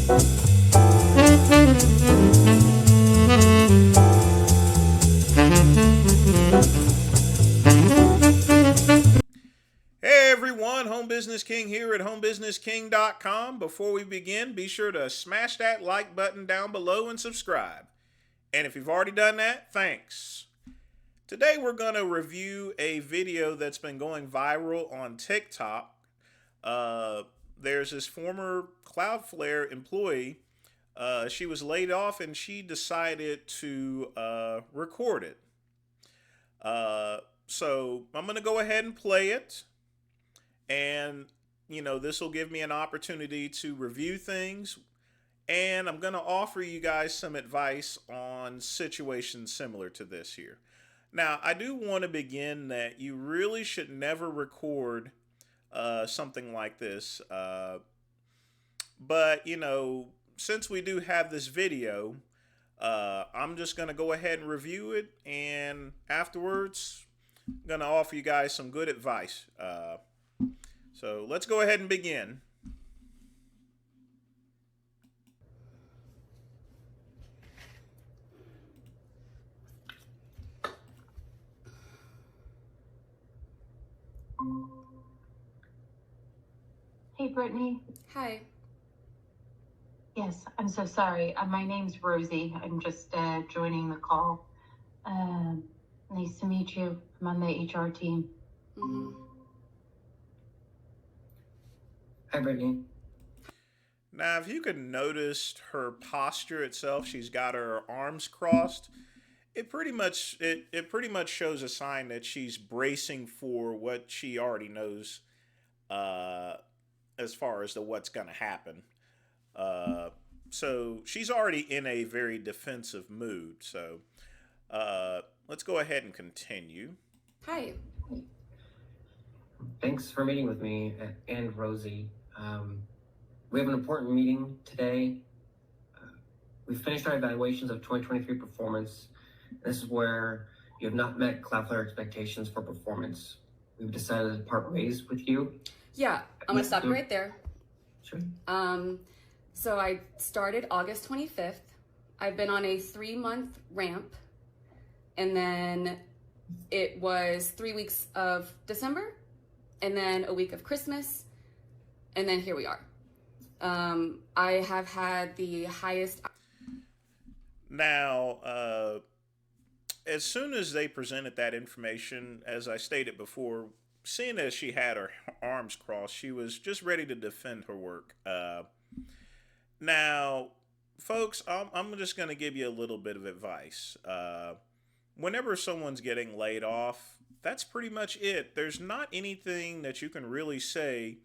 Hey everyone, Home Business King here at homebusinessking.com. Before we begin, be sure to smash that like button down below and subscribe. And if you've already done that, thanks. Today we're going to review a video that's been going viral on TikTok. There's this former Cloudflare employee. She was laid off and she decided to record it. So I'm going to go ahead and play it. And, this will give me an opportunity to review things. And I'm going to offer you guys some advice on situations similar to this here. Now, I do want to begin that you really should never record something like this. But, since we do have this video, I'm just going to go ahead and review it. And afterwards, I'm going to offer you guys some good advice. So let's go ahead and begin. Hey, Brittany. Hi. Yes, I'm so sorry. My name's Rosie. I'm just joining the call. Nice to meet you. I'm on the HR team. Mm-hmm. Hi, Brittany. Now, if you could notice her posture itself, she's got her arms crossed. It pretty much shows a sign that she's bracing for what she already knows, as far as what's going to happen. So she's already in a very defensive mood. So let's go ahead and continue. Hi. Thanks for meeting with me and Rosie. We have an important meeting today. We finished our evaluations of 2023 performance. This is where you have not met Cloudflare expectations for performance. We've decided to part ways with you. Yeah, I'm gonna stop you right there. Sure. So I started August 25th. I've been on a 3-month ramp, and then it was 3 weeks of December, and then a week of Christmas, and then here we are. I have had the highest. Now, as soon as they presented that information, as I stated before, seeing as she had her arms crossed, she was just ready to defend her work. Now, folks, I'm just going to give you a little bit of advice. Whenever someone's getting laid off, that's pretty much it. There's not anything that you can really say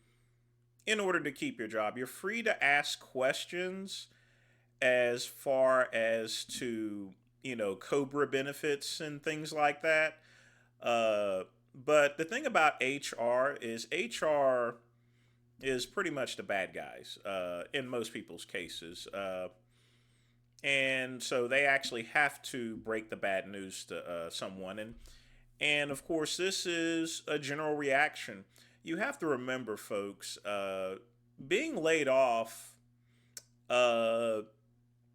in order to keep your job. You're free to ask questions as far as to, COBRA benefits and things like that. But the thing about HR is pretty much the bad guys in most people's cases. And so they actually have to break the bad news to someone. And of course, this is a general reaction. You have to remember, folks, being laid off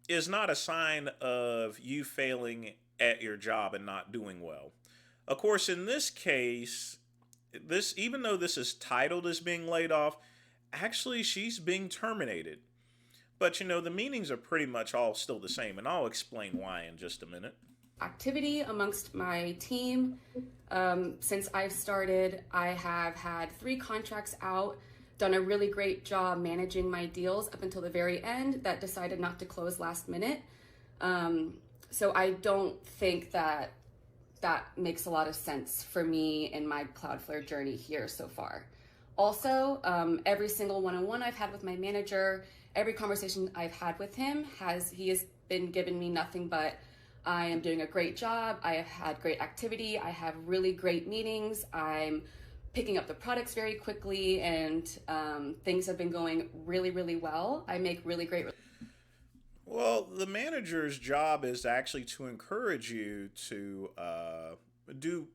is not a sign of you failing at your job and not doing well. Of course, in this case, even though this is titled as being laid off, actually she's being terminated. But the meanings are pretty much all still the same, and I'll explain why in just a minute. Activity amongst my team. Since I've started, I have had 3 contracts out, done a really great job managing my deals up until the very end that decided not to close last minute. So I don't think that makes a lot of sense for me in my Cloudflare journey here so far. Also, every single one-on-one I've had with my manager, every conversation I've had with him, he has been giving me nothing but I am doing a great job. I have had great activity. I have really great meetings. I'm picking up the products very quickly, and things have been going really, really well. I make really great. Well, the manager's job is actually to encourage you to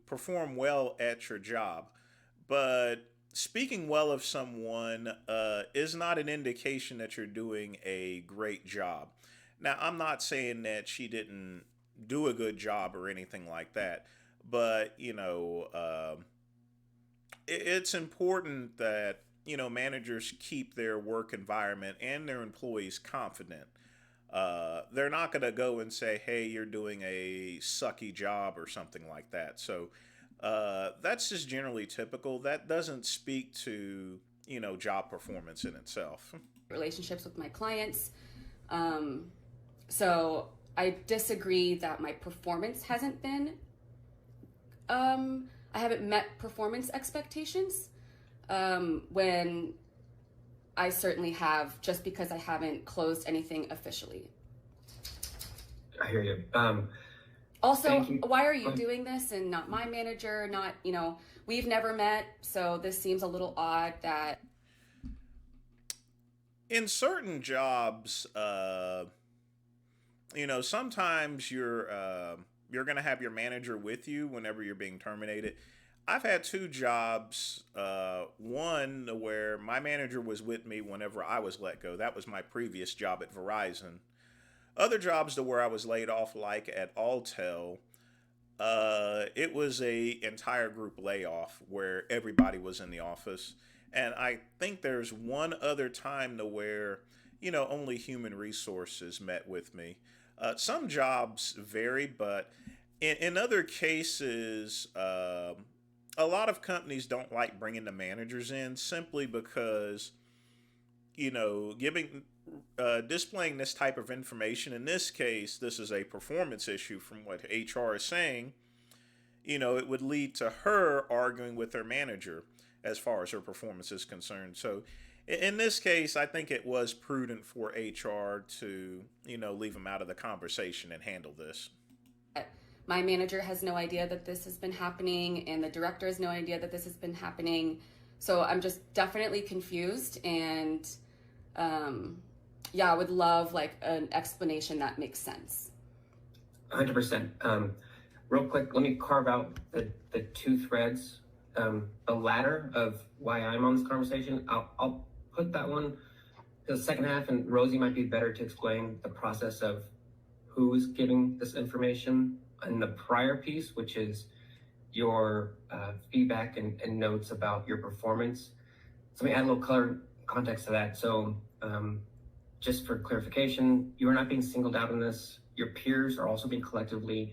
perform well at your job. But speaking well of someone is not an indication that you're doing a great job. Now, I'm not saying that she didn't do a good job or anything like that, but it's important that managers keep their work environment and their employees confident. They're not going to go and say, "Hey, you're doing a sucky job" or something like that. So that's just generally typical. That doesn't speak to job performance in itself. Relationships with my clients. So I disagree that my performance hasn't been, I haven't met performance expectations, when I certainly have, just because I haven't closed anything officially. I hear you. Also, why are you doing this and not my manager? Not, we've never met, so this seems a little odd that. In certain jobs, sometimes you're gonna have your manager with you whenever you're being terminated. I've had two jobs. One where my manager was with me whenever I was let go. That was my previous job at Verizon. Other jobs to where I was laid off, like at Alltel, it was a entire group layoff where everybody was in the office. And I think there's one other time to where, only human resources met with me. Some jobs vary, but in other cases, a lot of companies don't like bringing the managers in simply because, giving displaying this type of information. In this case, this is a performance issue from what HR is saying. It would lead to her arguing with her manager as far as her performance is concerned. So in this case, I think it was prudent for HR to, leave him out of the conversation and handle this. My manager has no idea that this has been happening, and the director has no idea that this has been happening. So I'm just definitely confused, and I would love like an explanation that makes sense. 100%. Real quick, let me carve out the two threads. The latter of why I'm on this conversation, I'll put that one to the second half, and Rosie might be better to explain the process of who's giving this information in the prior piece, which is your feedback and notes about your performance. So let me add a little color context to that. So just for clarification, you are not being singled out in this. Your peers are also being collectively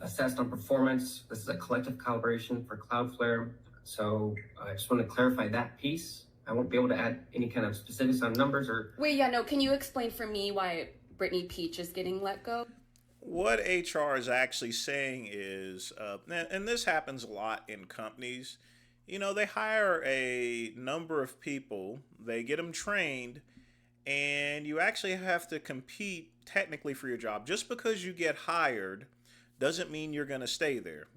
assessed on performance. This is a collective calibration for Cloudflare. So I just want to clarify that piece. I won't be able to add any kind of specifics on numbers or. Wait, can you explain for me why Brittany Peach is getting let go? What HR is actually saying is, and this happens a lot in companies, they hire a number of people, they get them trained, and you actually have to compete technically for your job. Just because you get hired doesn't mean you're going to stay there.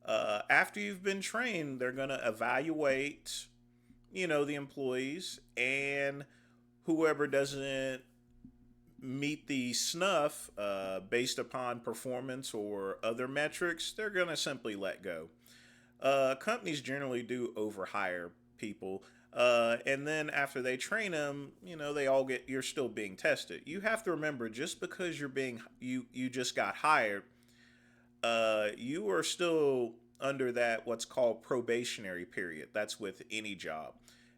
After you've been trained, they're going to evaluate, the employees, and whoever doesn't meet the snuff based upon performance or other metrics, they're going to simply let go. Companies generally do overhire people. And then after they train them, you're still being tested. You have to remember, just because you just got hired, you are still under that what's called probationary period. That's with any job.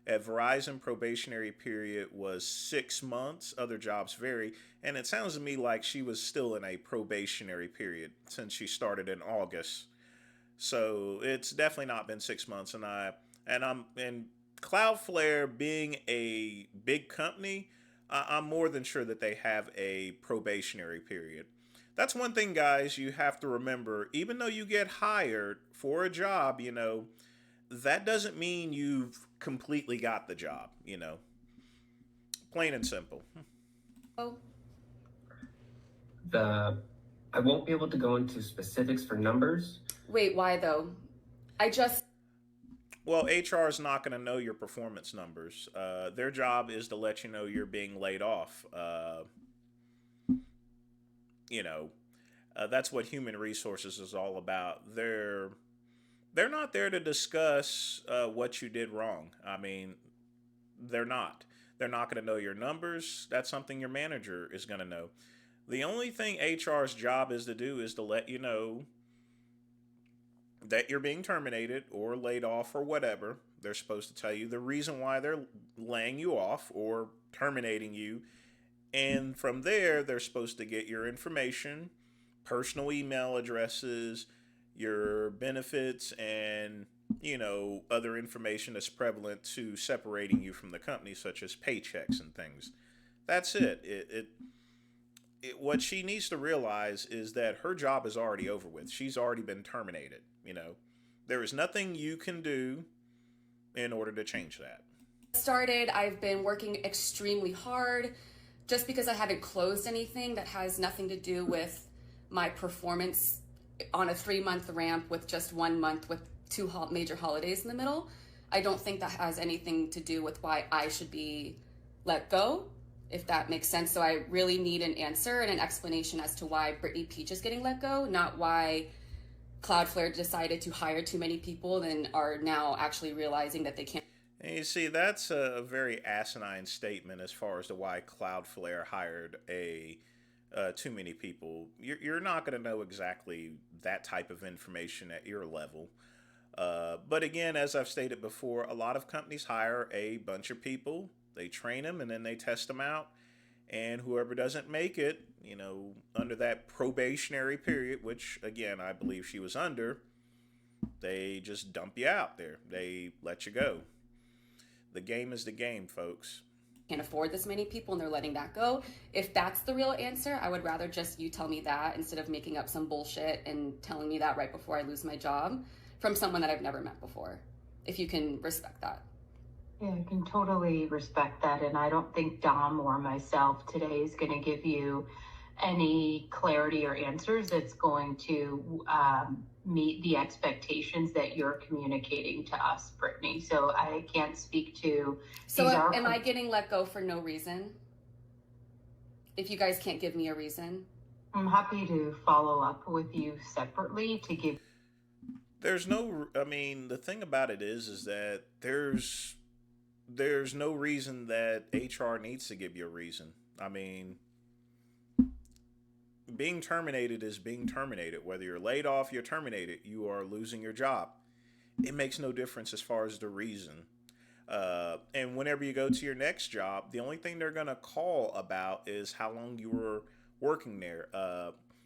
At Verizon, probationary period was 6 months. Other jobs vary. And it sounds to me like she was still in a probationary period since she started in August. So it's definitely not been 6 months. And Cloudflare being a big company, I'm more than sure that they have a probationary period. That's one thing, guys, you have to remember. Even though you get hired for a job, that doesn't mean you've completely got the job, Plain and simple. Oh. I won't be able to go into specifics for numbers. Wait, why though? Well, HR is not going to know your performance numbers. Their job is to let you know you're being laid off. That's what human resources is all about. they're not there to discuss what you did wrong. I mean, they're not. They're not going to know your numbers. That's something your manager is going to know. The only thing HR's job is to do is to let you know that you're being terminated or laid off or whatever. They're supposed to tell you the reason why they're laying you off or terminating you. And from there, they're supposed to get your information, personal email addresses, your benefits, and other information that's prevalent to separating you from the company, such as paychecks and things. That's it. What she needs to realize is that her job is already over with. She's already been terminated. There is nothing you can do in order to change that. Started, I've been working extremely hard. Just because I haven't closed anything, that has nothing to do with my performance on a 3-month ramp with just 1 month with two major holidays in the middle. I don't think that has anything to do with why I should be let go, if that makes sense. So I really need an answer and an explanation as to why Brittany Peach is getting let go, not why Cloudflare decided to hire too many people and are now actually realizing that they can't. And you see, that's a very asinine statement as far as to why Cloudflare hired too many people. You're not going to know exactly that type of information at your level. But again, as I've stated before, a lot of companies hire a bunch of people, they train them, and then they test them out. And whoever doesn't make it, under that probationary period, which again, I believe she was under, they just dump you out there. They let you go. The game is the game, folks. Can't afford this many people and they're letting that go. If that's the real answer, I would rather just you tell me that instead of making up some bullshit and telling me that right before I lose my job from someone that I've never met before. If you can respect that. Yeah, I can totally respect that. And I don't think Dom or myself today is going to give you any clarity or answers that's going to meet the expectations that you're communicating to us, Brittany. So I can't speak to. So am I getting let go for no reason? If you guys can't give me a reason? I'm happy to follow up with you separately to give. The thing about it is that there's no reason that HR needs to give you a reason. I mean, being terminated is being terminated. Whether you're laid off, you're terminated, you are losing your job. It makes no difference as far as the reason. And whenever you go to your next job, the only thing they're going to call about is how long you were working there.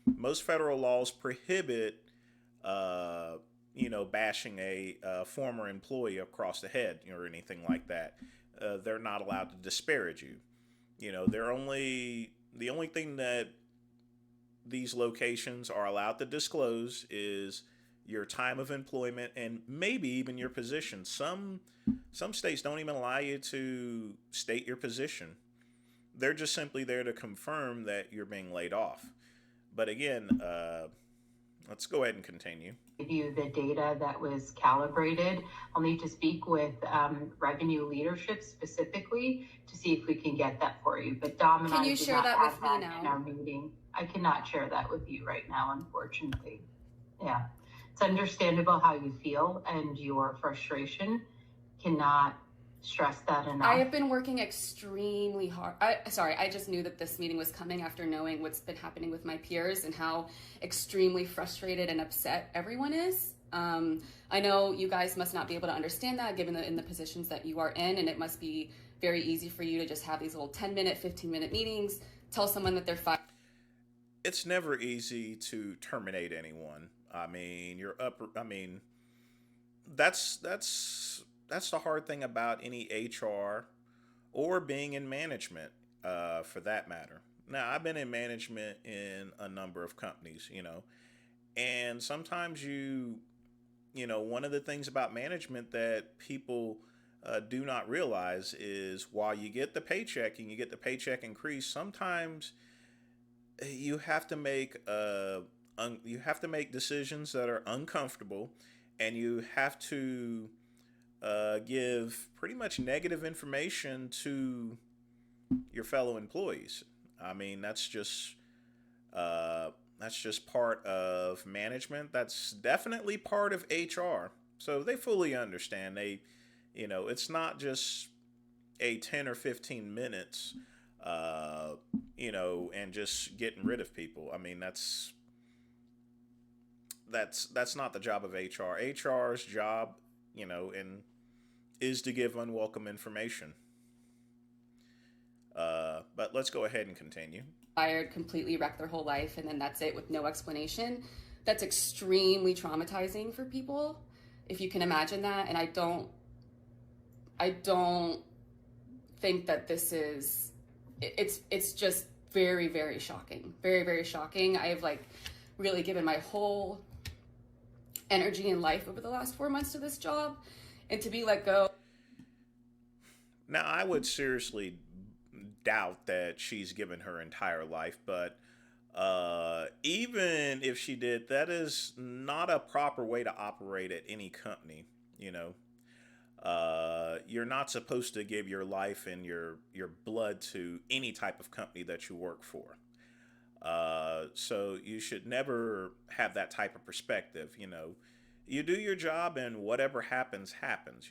Most federal laws prohibit, bashing a former employee across the head or anything like that. They're not allowed to disparage you. The only thing that these locations are allowed to disclose is your time of employment and maybe even your position. Some states don't even allow you to state your position. They're just simply there to confirm that you're being laid off. But again, let's go ahead and continue. Give you the data that was calibrated. I'll need to speak with revenue leadership specifically to see if we can get that for you. But Dom and I did not have that in our meeting. I cannot share that with you right now, unfortunately. Yeah, it's understandable how you feel and your frustration. Cannot stress that enough. I have been working extremely hard. I just knew that this meeting was coming after knowing what's been happening with my peers and how extremely frustrated and upset everyone is. I know you guys must not be able to understand that given in the positions that you are in, and it must be very easy for you to just have these little 10-minute, 15-minute meetings, tell someone that they're fired. It's never easy to terminate anyone. That's the hard thing about any HR or being in management, for that matter. Now, I've been in management in a number of companies, and sometimes one of the things about management that people do not realize is while you get the paycheck and you get the paycheck increase, sometimes you have to make decisions that are uncomfortable, and you have to give pretty much negative information to your fellow employees. That's just That's just part of management. That's definitely part of HR. So they fully understand. It's not just a 10 or 15 minutes, and just getting rid of people. I mean, that's not the job of HR. HR's job, and is to give unwelcome information. But let's go ahead and continue. Fired, completely wrecked their whole life, and then that's it with no explanation. That's extremely traumatizing for people, if you can imagine that. And I don't think that this is, it's just very, very shocking. Very, very shocking. I have really given my whole energy and life over the last 4 months to this job, and to be let go. Now, I would seriously doubt that she's given her entire life, but even if she did, that is not a proper way to operate at any company. You're not supposed to give your life and your blood to any type of company that you work for. So you should never have that type of perspective. You do your job and whatever happens, happens,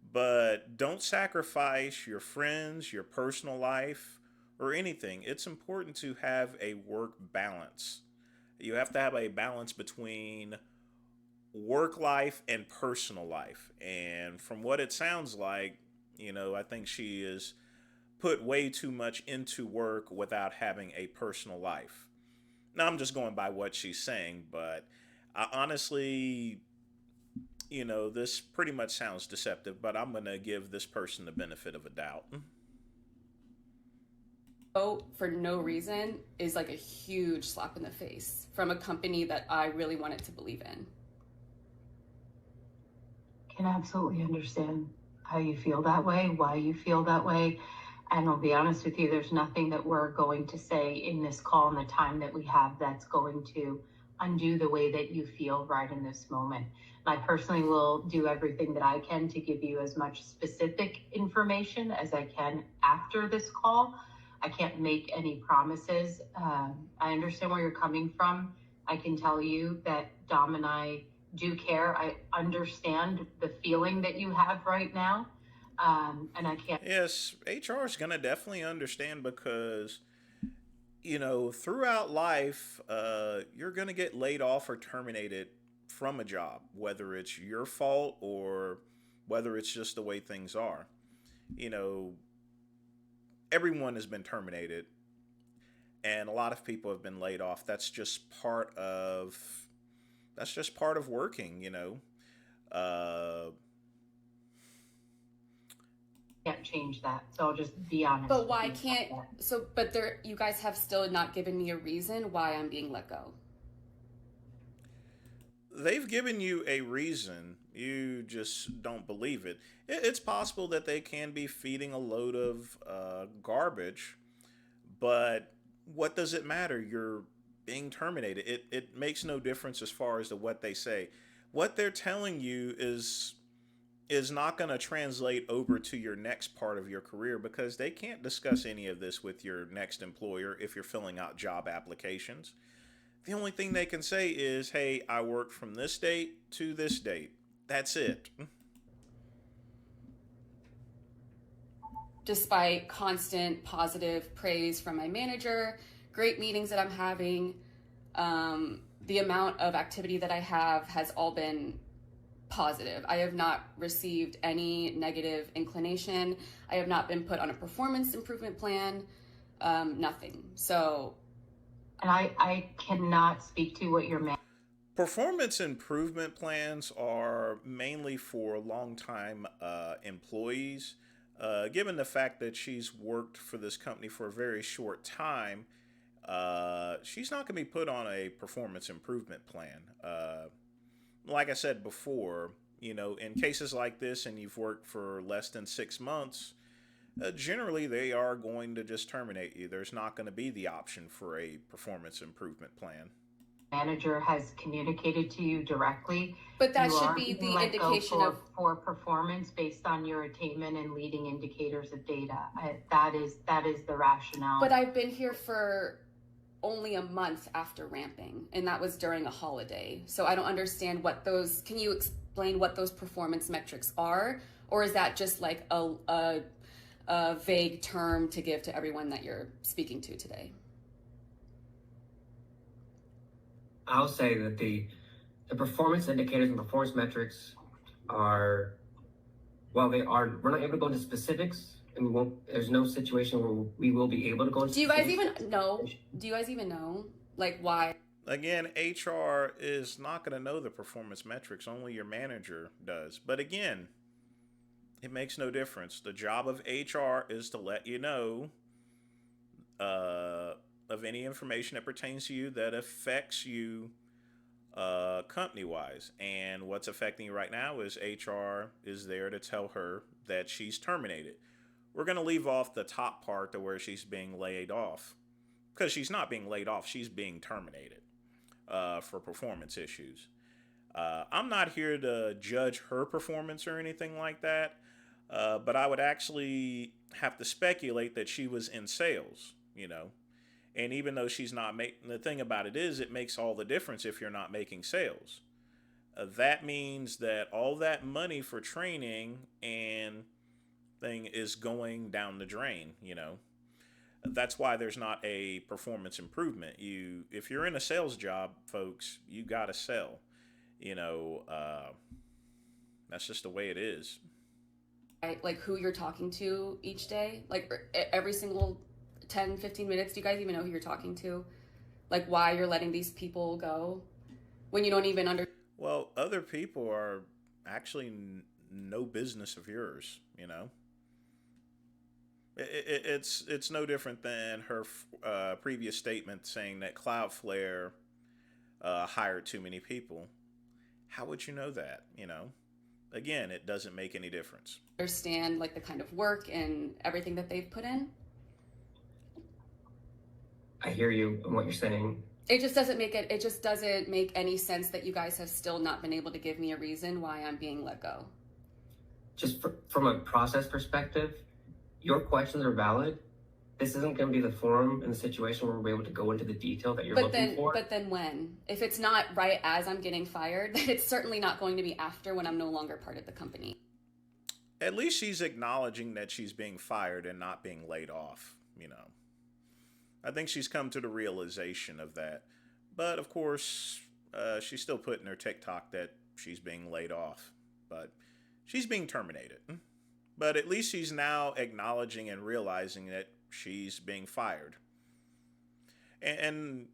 but don't sacrifice your friends, your personal life, or anything. It's important to have a work balance. You have to have a balance between work life and personal life. And from what it sounds like, I think she is put way too much into work without having a personal life. Now, I'm just going by what she's saying, but I honestly, this pretty much sounds deceptive, but I'm going to give this person the benefit of a doubt. For no reason is a huge slap in the face from a company that I really wanted to believe in. Can absolutely understand how you feel that way, why you feel that way. And I'll be honest with you, there's nothing that we're going to say in this call and the time that we have that's going to undo the way that you feel right in this moment. And I personally will do everything that I can to give you as much specific information as I can after this call. I can't make any promises. I understand where you're coming from. I can tell you that Dom and I do care. I understand the feeling that you have right now. And I can't. Yes, HR is going to definitely understand because, throughout life, you're going to get laid off or terminated from a job, whether it's your fault or whether it's just the way things are. Everyone has been terminated and a lot of people have been laid off. That's just part of working, Can't change that. So I'll just be honest. But why can't, you guys have still not given me a reason why I'm being let go. They've given you a reason. You just don't believe it. It's possible that they can be feeding a load of garbage, but what does it matter? You're being terminated. It makes no difference as far as to what they say. What they're telling you is not going to translate over to your next part of your career because they can't discuss any of this with your next employer if you're filling out job applications. The only thing they can say is, hey, I worked from this date to this date. That's it. Despite constant positive praise from my manager, great meetings that I'm having, the amount of activity that I have has all been positive. I have not received any negative inclination. I have not been put on a performance improvement plan, nothing. So. And I cannot speak to what you're Performance improvement plans are mainly for long-time employees. Given the fact that she's worked for this company for a very short time, she's not going to be put on a performance improvement plan. Like I said before, in cases like this and you've worked for less than 6 months, generally they are going to just terminate you. There's not going to be the option for a performance improvement plan. Manager has communicated to you directly. But that should be the indication of for performance based on your attainment and leading indicators of data. That is the rationale. But I've been here for only a month after ramping, and that was during a holiday. So I don't understand what those, can you explain what those performance metrics are? Or is that just like a vague term to give to everyone that you're speaking to today? I'll say that the performance indicators and performance metrics are, while they are, we're not able to go into specifics, and we won't, there's no situation where we will be able to go into Do you guys even know, like, why? Again, HR is not going to know the performance metrics. Only your manager does. But again, it makes no difference. The job of HR is to let you know of any information that pertains to you that affects you company-wise. And what's affecting you right now is HR is there to tell her that she's terminated. We're going to leave off the top part to where she's being laid off. Because she's not being laid off, she's being terminated for performance issues. I'm not here to judge her performance or anything like that, but I would actually have to speculate that she was in sales, you know. And even though she's not making, the thing about it is, it makes all the difference if you're not making sales. That means that all that money for training and thing is going down the drain, you know. That's why there's not a performance improvement. If you're in a sales job, folks, you gotta sell. You know, that's just the way it is. Like who you're talking to each day, like every single 10, 15 minutes, do you guys even know who you're talking to? Like why you're letting these people go when you don't even Well, other people are actually no business of yours, you know. It's no different than her previous statement saying that Cloudflare hired too many people. How would you know that? You know, again, it doesn't make any difference. Understand like the kind of work and everything that they've put in. I hear you and what you're saying. It just doesn't make any sense that you guys have still not been able to give me a reason why I'm being let go. Just from a process perspective, your questions are valid. This isn't going to be the forum and the situation where we're able to go into the detail that you're looking for. But then when? If it's not right as I'm getting fired, then it's certainly not going to be after when I'm no longer part of the company. At least she's acknowledging that she's being fired and not being laid off, you know. I think she's come to the realization of that. But, of course, she's still put in her TikTok that she's being laid off. But she's being terminated. But at least she's now acknowledging and realizing that she's being fired. And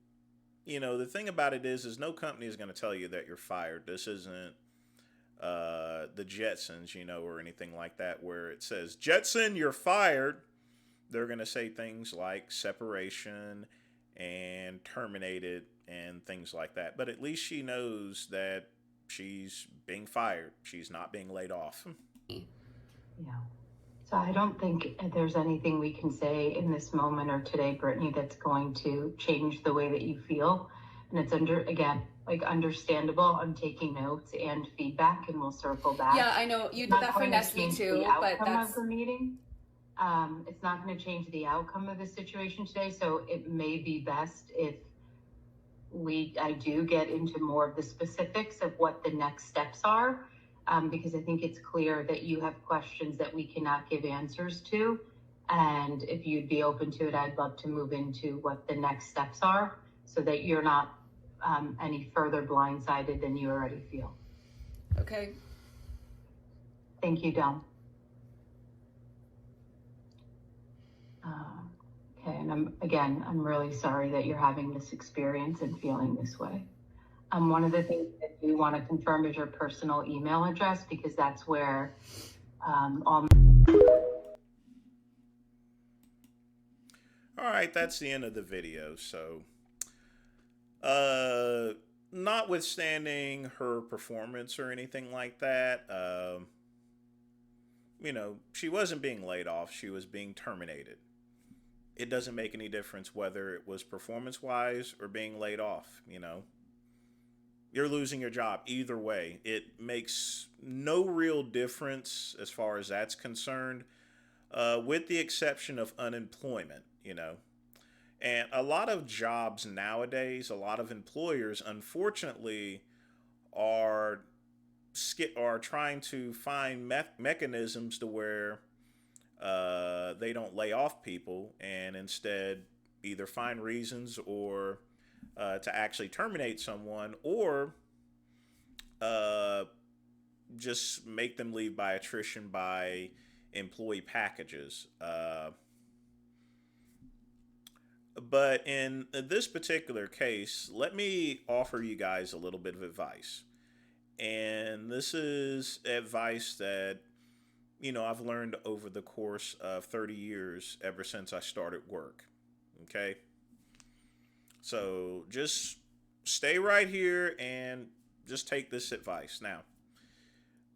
you know, the thing about it is no company is going to tell you that you're fired. This isn't the Jetsons, you know, or anything like that, where it says, Jetson, you're fired. They're going to say things like separation and terminated and things like that. But at least she knows that she's being fired. She's not being laid off. Yeah. So I don't think there's anything we can say in this moment or today, Brittany, that's going to change the way that you feel. And it's understandable. I'm taking notes and feedback, and we'll circle back. Yeah, I know you did that for Nestle too, but that's of the meeting. It's not going to change the outcome of the situation today. So it may be best if I do get into more of the specifics of what the next steps are. Because I think it's clear that you have questions that we cannot give answers to. And if you'd be open to it, I'd love to move into what the next steps are so that you're not any further blindsided than you already feel. Okay. Thank you, Dom. Okay, and I'm really sorry that you're having this experience and feeling this way. One of the things that we want to confirm is your personal email address, because that's where all right, that's the end of the video. So, notwithstanding her performance or anything like that, you know, she wasn't being laid off. She was being terminated. It doesn't make any difference whether it was performance-wise or being laid off, you know. You're losing your job either way. It makes no real difference as far as that's concerned, with the exception of unemployment, you know. And a lot of jobs nowadays, a lot of employers, unfortunately, are are trying to find mechanisms to where they don't lay off people, and instead either find reasons or to actually terminate someone, or uh, just make them leave by attrition by employee packages. But in this particular case, let me offer you guys a little bit of advice. And this is advice that, I've learned over the course of 30 years ever since I started work. Okay? So just stay right here and just take this advice. Now,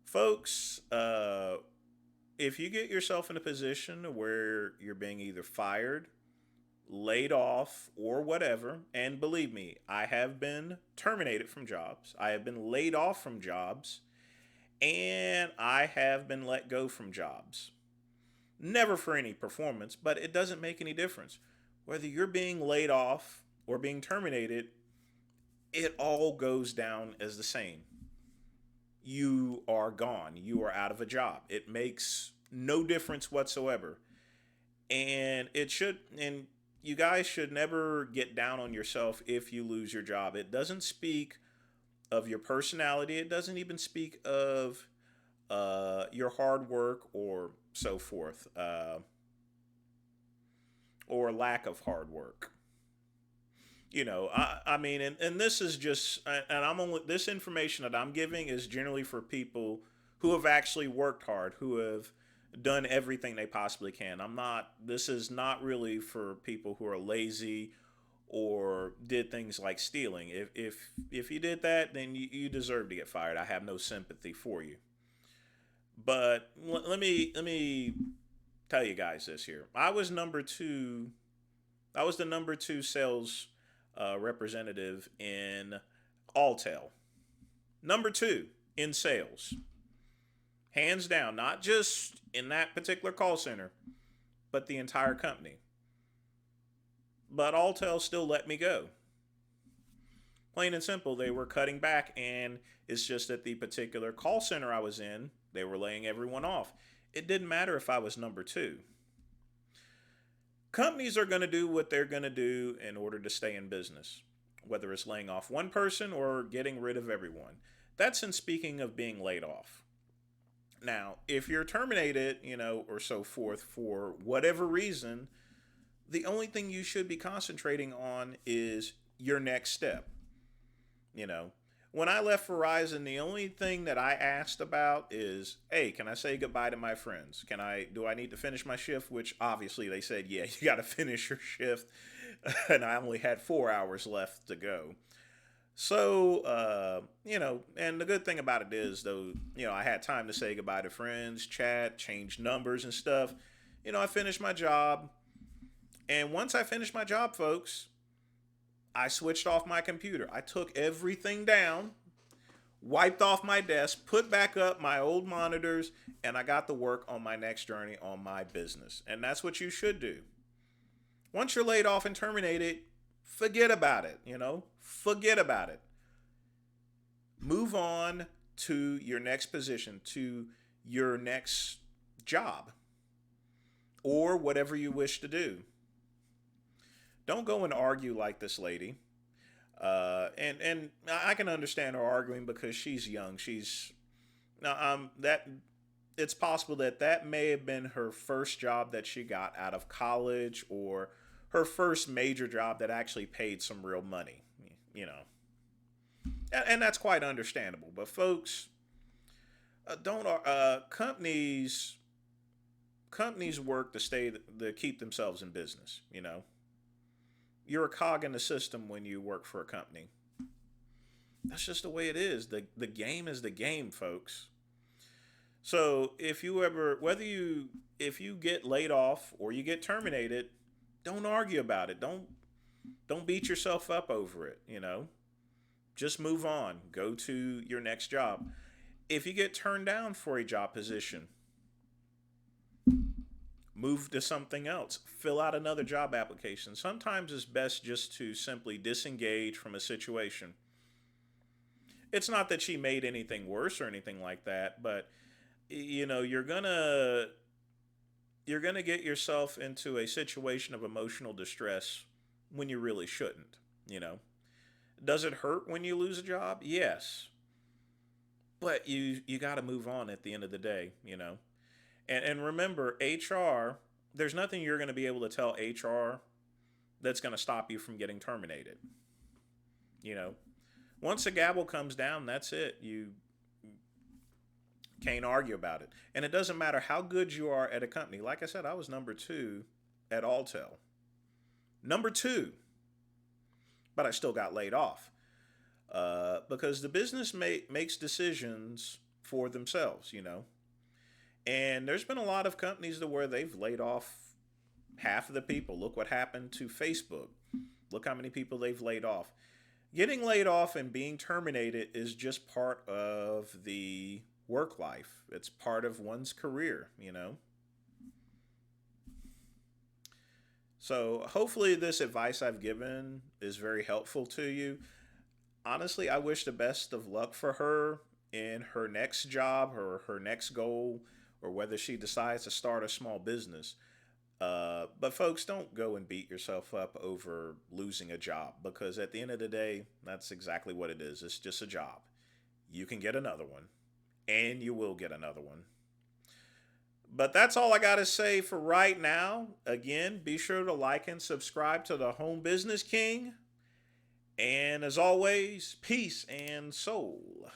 folks, if you get yourself in a position where you're being either fired, laid off, or whatever, and believe me, I have been terminated from jobs, I have been laid off from jobs, and I have been let go from jobs. Never for any performance, but it doesn't make any difference. Whether you're being laid off or being terminated, it all goes down as the same. You are gone. You are out of a job. It makes no difference whatsoever. And you guys should never get down on yourself if you lose your job. It doesn't speak of your personality. It doesn't even speak of your hard work or so forth, or lack of hard work. I mean, and this is just, and this information that I'm giving is generally for people who have actually worked hard, who have done everything they possibly can. This is not really for people who are lazy or did things like stealing. If you did that, then you deserve to get fired. I have no sympathy for you. But let me tell you guys this here. I was the number two sales representative in Alltel. Number 2 in sales. Hands down, not just in that particular call center, but the entire company. But Alltel still let me go. Plain and simple, they were cutting back, and it's just that the particular call center I was in, they were laying everyone off. It didn't matter if I was number 2. Companies are going to do what they're going to do in order to stay in business, whether it's laying off one person or getting rid of everyone. That's in speaking of being laid off. Now, if you're terminated, or so forth for whatever reason, the only thing you should be concentrating on is your next step. When I left Verizon, the only thing that I asked about is, hey, can I say goodbye to my friends? Do I need to finish my shift? Which obviously they said, yeah, you got to finish your shift. And I only had 4 hours left to go. So, and the good thing about it is, though, I had time to say goodbye to friends, chat, change numbers and stuff. I finished my job. And once I finished my job, folks, I switched off my computer. I took everything down, wiped off my desk, put back up my old monitors, and I got to work on my next journey on my business. And that's what you should do. Once you're laid off and terminated, forget about it, forget about it. Move on to your next position, to your next job, or whatever you wish to do. Don't go and argue like this lady. And I can understand her arguing because she's young. It's possible that may have been her first job that she got out of college, or her first major job that actually paid some real money, and that's quite understandable. But folks, companies work to keep themselves in business. You're a cog in the system when you work for a company. That's just the way it is. The game is the game, folks. So if you get laid off or you get terminated, don't argue about it. Don't beat yourself up over it, Just move on. Go to your next job. If you get turned down for a job position, move to something else, fill out another job application. Sometimes it's best just to simply disengage from a situation. It's not that she made anything worse or anything like that, but you're gonna get yourself into a situation of emotional distress when you really shouldn't. Does it hurt when you lose a job? Yes, but you got to move on at the end of the day. And remember, HR, there's nothing you're going to be able to tell HR that's going to stop you from getting terminated. Once the gavel comes down, that's it. You can't argue about it. And it doesn't matter how good you are at a company. Like I said, I was number 2 at Alltel. Number 2. But I still got laid off. Because the business makes decisions for themselves, And there's been a lot of companies where they've laid off half of the people. Look what happened to Facebook. Look how many people they've laid off. Getting laid off and being terminated is just part of the work life. It's part of one's career, So hopefully this advice I've given is very helpful to you. Honestly, I wish the best of luck for her in her next job or her next goal, or whether she decides to start a small business. But folks, don't go and beat yourself up over losing a job, because at the end of the day, that's exactly what it is. It's just a job. You can get another one, and you will get another one. But that's all I got to say for right now. Again, be sure to like and subscribe to the Home Business King. And as always, peace and soul.